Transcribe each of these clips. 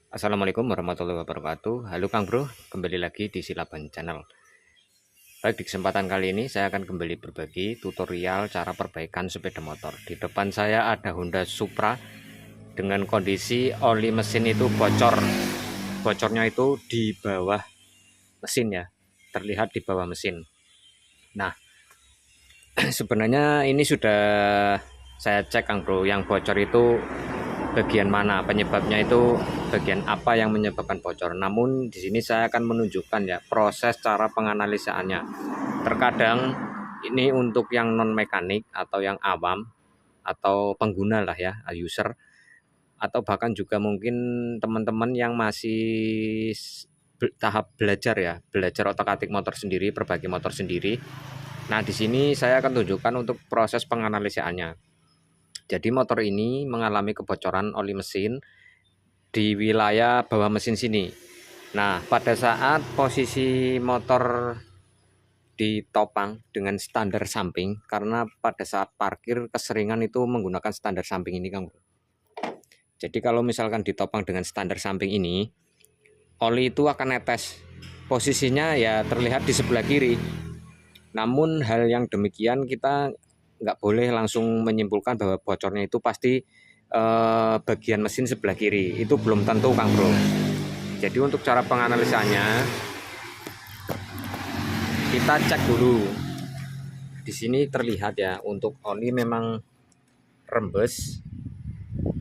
Assalamualaikum warahmatullahi wabarakatuh. Halo Kang Bro, kembali lagi di Silaban Channel. Baik, di kesempatan kali ini saya akan kembali berbagi tutorial cara perbaikan sepeda motor. Di depan saya ada Honda Supra dengan kondisi oli mesin itu bocor. Bocornya itu di bawah mesin ya, terlihat di bawah mesin. Nah, sebenarnya ini sudah saya cek Kang Bro, yang bocor itu bagian mana, penyebabnya itu bagian apa yang menyebabkan bocor. Namun di sini saya akan menunjukkan ya proses cara penganalisaannya. Terkadang ini untuk yang non mekanik atau yang awam atau pengguna lah ya, user, atau bahkan juga mungkin teman-teman yang masih tahap belajar ya, belajar otak-atik motor sendiri, berbagi motor sendiri. Nah, di sini saya akan tunjukkan untuk proses penganalisaannya. Jadi motor ini mengalami kebocoran oli mesin di wilayah bawah mesin sini. Nah, pada saat posisi motor ditopang dengan standar samping, karena pada saat parkir keseringan itu menggunakan standar samping ini, Kang. Jadi kalau misalkan ditopang dengan standar samping ini, oli itu akan netes. Posisinya ya terlihat di sebelah kiri. Namun hal yang demikian kita nggak boleh langsung menyimpulkan bahwa bocornya itu pasti bagian mesin sebelah kiri. Itu belum tentu, Kang Bro. Jadi untuk cara penganalisanya kita cek dulu. Di sini terlihat ya, untuk oli memang rembes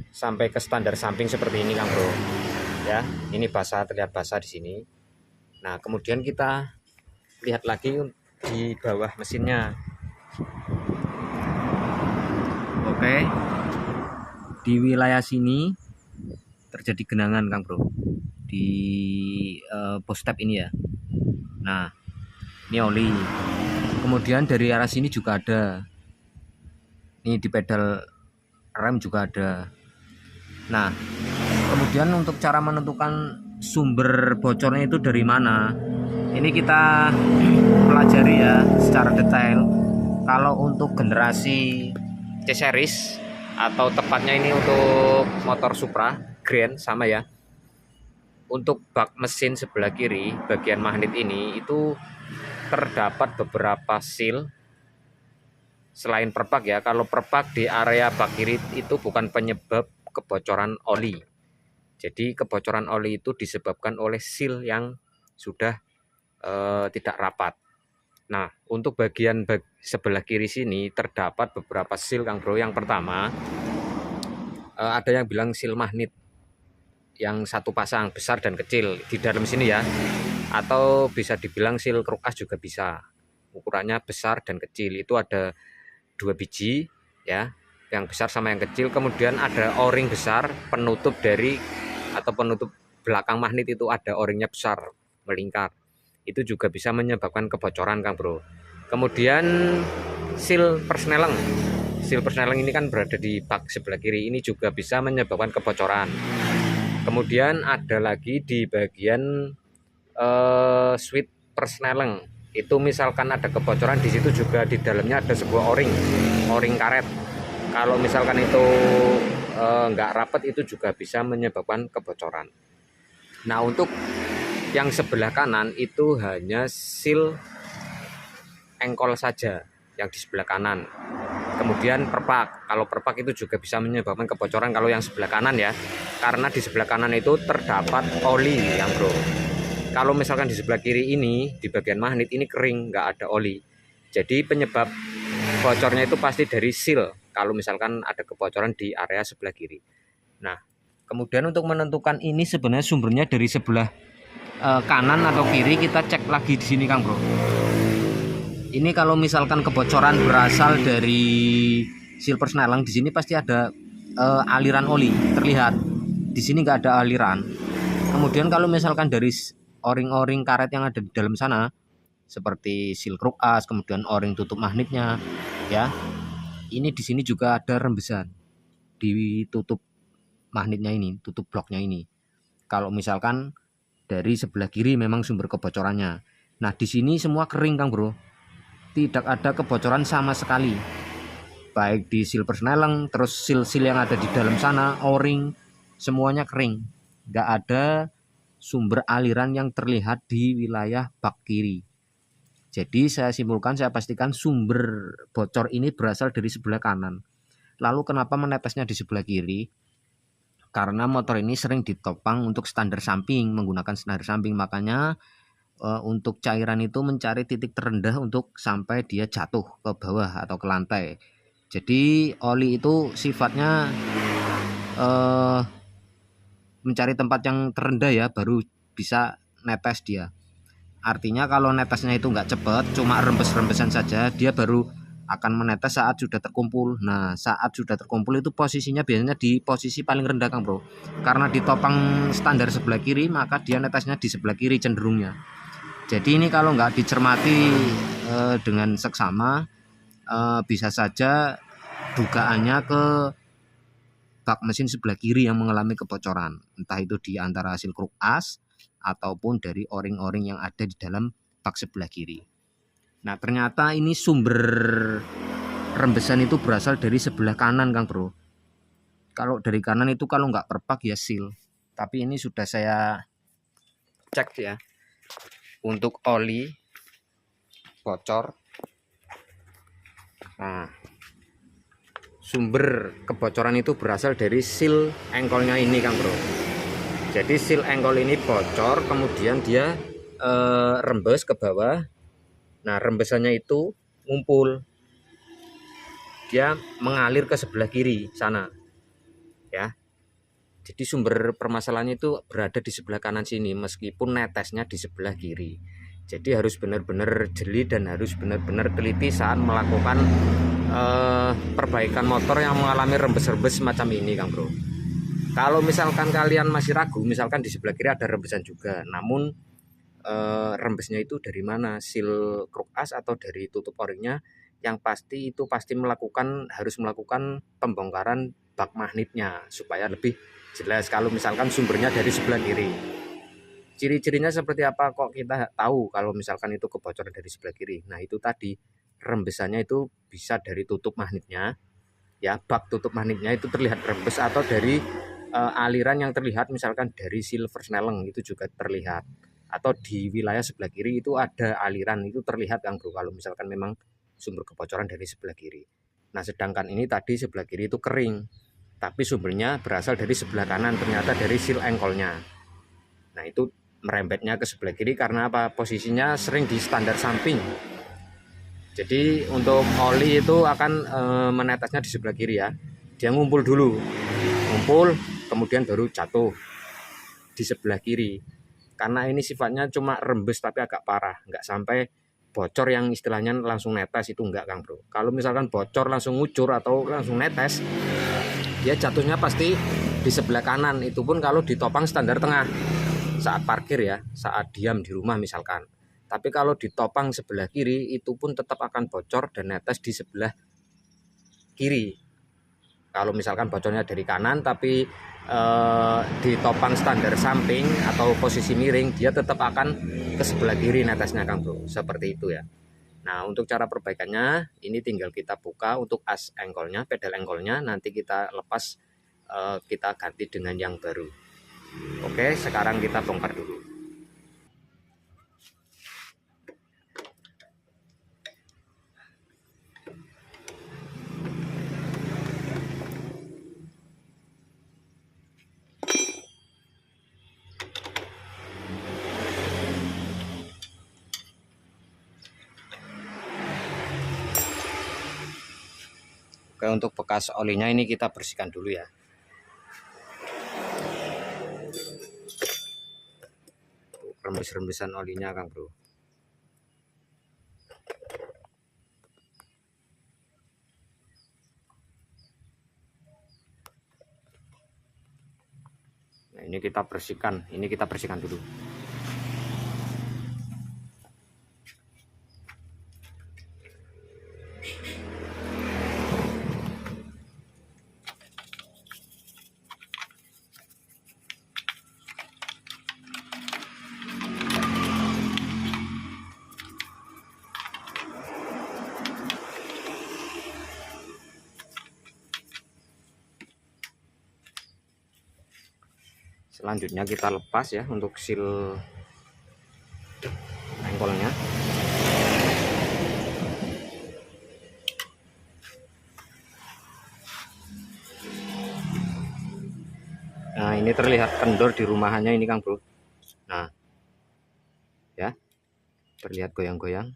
sampai ke standar samping seperti ini, Kang Bro. Ya, ini basah, terlihat basah di sini. Nah, kemudian kita lihat lagi di bawah mesinnya. Oke, di wilayah sini terjadi genangan, Kang Bro, di post step ini ya. Nah, ini oli. Kemudian dari arah sini juga ada. Ini di pedal rem juga ada. Nah, kemudian untuk cara menentukan sumber bocornya itu dari mana, ini kita pelajari ya secara detail. Kalau untuk generasi C-Series atau tepatnya ini untuk motor Supra Grand sama ya, untuk bak mesin sebelah kiri bagian magnet ini itu terdapat beberapa seal. Selain perpak ya, kalau perpak di area bak kiri itu bukan penyebab kebocoran oli. Jadi kebocoran oli itu disebabkan oleh seal yang sudah tidak rapat. Nah, untuk bagian sebelah kiri sini terdapat beberapa seal, Kang Bro. Yang pertama, ada yang bilang seal magnet yang satu pasang besar dan kecil di dalam sini ya, atau bisa dibilang seal kruk as juga bisa. Ukurannya besar dan kecil, itu ada 2 biji ya, yang besar sama yang kecil. Kemudian ada o-ring besar penutup dari atau penutup belakang magnet, itu ada o-ringnya besar melingkar, itu juga bisa menyebabkan kebocoran, Kang Bro. Kemudian seal persneleng ini kan berada di bak sebelah kiri, ini juga bisa menyebabkan kebocoran. Kemudian ada lagi di bagian switch persneleng, itu misalkan ada kebocoran di situ juga, di dalamnya ada sebuah o-ring karet. Kalau misalkan itu nggak rapat, itu juga bisa menyebabkan kebocoran. Nah, untuk yang sebelah kanan itu hanya seal engkol saja yang di sebelah kanan. Kemudian perpak, kalau perpak itu juga bisa menyebabkan kebocoran kalau yang sebelah kanan ya, karena di sebelah kanan itu terdapat oli, yang Bro. Kalau misalkan di sebelah kiri ini, di bagian magnet ini kering, nggak ada oli. Jadi penyebab bocornya itu pasti dari seal, kalau misalkan ada kebocoran di area sebelah kiri. Nah, kemudian untuk menentukan ini sebenarnya sumbernya dari sebelah kanan atau kiri, kita cek lagi di sini, Kang Bro. Ini kalau misalkan kebocoran berasal dari seal persneleng, di sini pasti ada aliran oli terlihat. Di sini nggak ada aliran. Kemudian kalau misalkan dari o-ring karet yang ada di dalam sana, seperti seal kruk as, kemudian o-ring tutup magnetnya ya, ini di sini juga ada rembesan di tutup magnetnya ini, tutup bloknya ini. Kalau misalkan dari sebelah kiri memang sumber kebocorannya. Nah, di sini semua kering, Kang Bro. Tidak ada kebocoran sama sekali. Baik di seal persneleng, terus seal yang ada di dalam sana, o-ring, semuanya kering. nggak ada sumber aliran yang terlihat di wilayah bak kiri. Jadi saya simpulkan, saya pastikan sumber bocor ini berasal dari sebelah kanan. Lalu kenapa menetesnya di sebelah kiri? Karena motor ini sering ditopang untuk standar samping, menggunakan standar samping, makanya untuk cairan itu mencari titik terendah untuk sampai dia jatuh ke bawah atau ke lantai. Jadi oli itu sifatnya mencari tempat yang terendah ya, baru bisa netes dia. Artinya kalau netesnya itu nggak cepat, cuma rembes-rembesan saja, dia baru akan menetes saat sudah terkumpul. Nah, saat sudah terkumpul itu posisinya biasanya di posisi paling rendah, Kang Bro. Karena ditopang standar sebelah kiri, maka dia netesnya di sebelah kiri cenderungnya. Jadi ini kalau nggak dicermati dengan seksama, bisa saja dugaannya ke bak mesin sebelah kiri yang mengalami kebocoran. Entah itu di antara hasil kruk as ataupun dari o-ring yang ada di dalam bak sebelah kiri. Nah, ternyata ini sumber rembesan itu berasal dari sebelah kanan, Kang Bro. Kalau dari kanan itu kalau nggak perpak ya seal. Tapi ini sudah saya cek ya. Untuk oli bocor. Nah, sumber kebocoran itu berasal dari seal engkolnya ini, Kang Bro. Jadi seal engkol ini bocor, kemudian dia rembes ke bawah. Nah, rembesannya itu ngumpul, dia mengalir ke sebelah kiri sana ya. Jadi sumber permasalahannya itu berada di sebelah kanan sini, meskipun netesnya di sebelah kiri. Jadi harus benar-benar jeli dan harus benar-benar teliti saat melakukan perbaikan motor yang mengalami rembes-rembes semacam ini, Kang Bro. Kalau misalkan kalian masih ragu, misalkan di sebelah kiri ada rembesan juga, namun rembesnya itu dari mana, seal kruk as atau dari tutup o-ringnya, yang pasti itu pasti harus melakukan pembongkaran bak magnetnya supaya lebih jelas kalau misalkan sumbernya dari sebelah kiri. Ciri-cirinya seperti apa kok kita tahu kalau misalkan itu kebocoran dari sebelah kiri? Nah, itu tadi rembesannya itu bisa dari tutup magnetnya ya, bak tutup magnetnya itu terlihat rembes, atau dari aliran yang terlihat misalkan dari silver snelling itu juga terlihat, atau di wilayah sebelah kiri itu ada aliran itu terlihat, Kang Bro, kalau misalkan memang sumber kebocoran dari sebelah kiri. Nah, sedangkan ini tadi sebelah kiri itu kering, tapi sumbernya berasal dari sebelah kanan, ternyata dari seal engkolnya. Nah, itu merembetnya ke sebelah kiri karena apa? Posisinya sering di standar samping. Jadi untuk oli itu akan menetesnya di sebelah kiri ya. Dia ngumpul dulu, kemudian baru jatuh di sebelah kiri. Karena ini sifatnya cuma rembes tapi agak parah, nggak sampai bocor yang istilahnya langsung netes, itu enggak, Kang Bro. Kalau misalkan bocor langsung ngucur atau langsung netes, dia jatuhnya pasti di sebelah kanan. Itu pun kalau ditopang standar tengah saat parkir ya, saat diam di rumah misalkan. Tapi kalau ditopang sebelah kiri itu pun tetap akan bocor dan netes di sebelah kiri. Kalau misalkan bocornya dari kanan tapi ditopang standar samping atau posisi miring, dia tetap akan ke sebelah kiri netesnya, Kang Bro. Seperti itu ya. Nah, untuk cara perbaikannya ini tinggal kita buka untuk as engkolnya, pedal engkolnya, nanti kita lepas, kita ganti dengan yang baru. Oke, sekarang kita bongkar dulu. Oke, untuk bekas olinya ini kita bersihkan dulu ya. Rembes-rembesan olinya, Kang Bro. Nah, ini kita bersihkan dulu. Selanjutnya kita lepas ya untuk seal engkolnya. Nah, ini terlihat kendor di rumahannya ini Kang Bro. Nah, ya, terlihat goyang-goyang.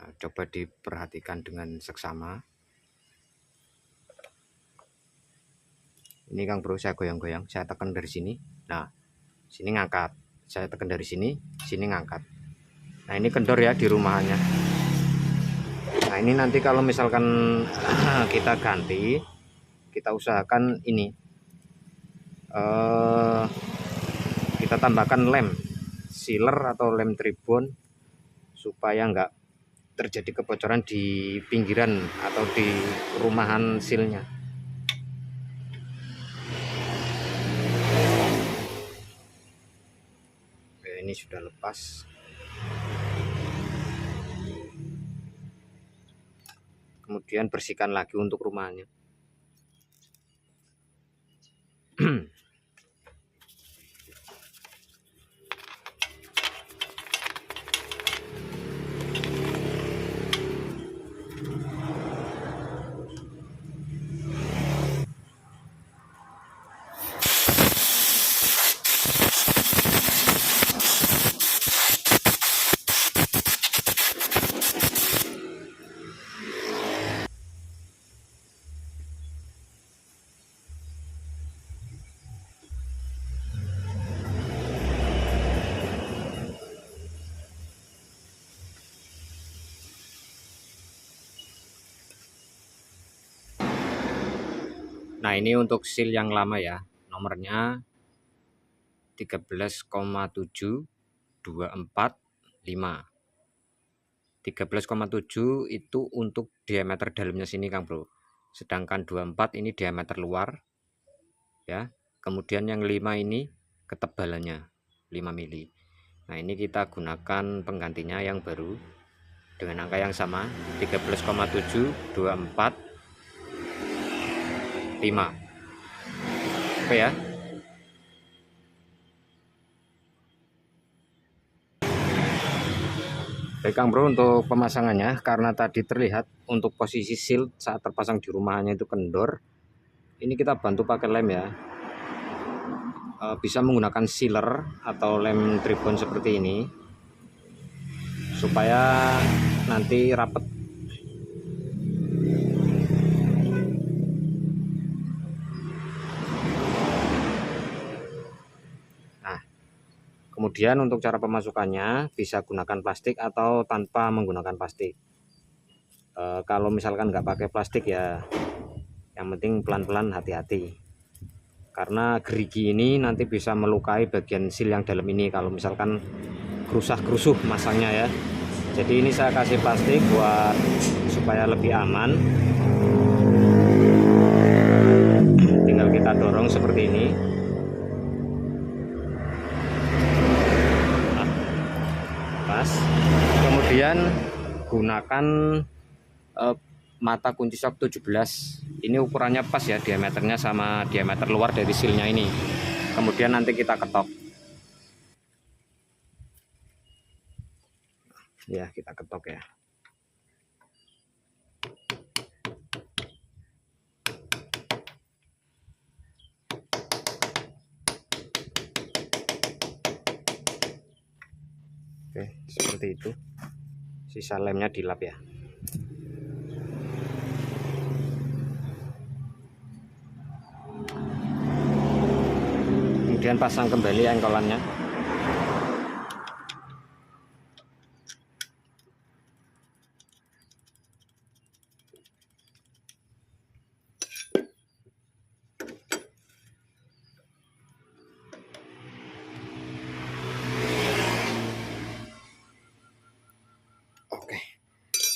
Nah, coba diperhatikan dengan seksama. Ini Kang Bro, saya goyang-goyang, saya tekan dari sini. Nah, sini ngangkat. Saya tekan dari sini, sini ngangkat. Nah, ini kendor ya di rumahannya. Nah, ini nanti kalau misalkan kita ganti, kita usahakan ini kita tambahkan lem sealer atau lem tribon supaya enggak terjadi kebocoran di pinggiran atau di rumahan sealnya. Oke, ini sudah lepas. Kemudian bersihkan lagi untuk rumahannya. Nah, ini untuk seal yang lama ya, nomornya 13,7245. 13,7 itu untuk diameter dalamnya sini Kang Bro. Sedangkan 24 ini diameter luar ya. Kemudian yang 5 ini ketebalannya 5 mili. Nah, ini kita gunakan penggantinya yang baru dengan angka yang sama 13,724 5. Oke ya. Baik Kang Bro, untuk pemasangannya karena tadi terlihat untuk posisi seal saat terpasang di rumahannya itu kendor. Ini kita bantu pakai lem ya. Bisa menggunakan sealer atau lem tribon seperti ini supaya nanti rapet. Kemudian untuk cara pemasukannya bisa gunakan plastik atau tanpa menggunakan plastik. Kalau misalkan nggak pakai plastik ya yang penting pelan-pelan, hati-hati. Karena gerigi ini nanti bisa melukai bagian seal yang dalam ini kalau misalkan gerusah-gerusuh masangnya ya. Jadi ini saya kasih plastik buat supaya lebih aman. Tinggal kita dorong seperti ini. Kemudian gunakan mata kunci shock 17. Ini ukurannya pas ya, diameternya sama diameter luar dari sealnya ini. Kemudian nanti kita ketok ya, kita ketok ya. Oke, seperti itu. Sisa lemnya dilap ya. Kemudian pasang kembali engkolannya. Oke.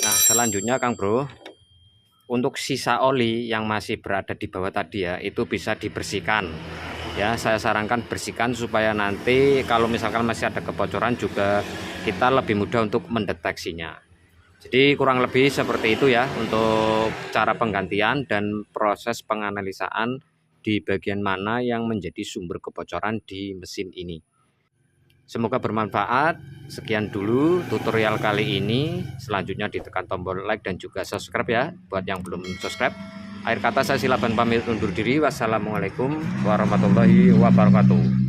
Nah, selanjutnya Kang Bro, untuk sisa oli yang masih berada di bawah tadi ya, itu bisa dibersihkan. Ya, saya sarankan bersihkan supaya nanti kalau misalkan masih ada kebocoran juga kita lebih mudah untuk mendeteksinya. Jadi kurang lebih seperti itu ya untuk cara penggantian dan proses penganalisaan di bagian mana yang menjadi sumber kebocoran di mesin ini. Semoga bermanfaat. Sekian dulu tutorial kali ini. Selanjutnya ditekan tombol like dan juga subscribe ya buat yang belum subscribe. Akhir kata saya silakan pamit undur diri. Wassalamualaikum warahmatullahi wabarakatuh.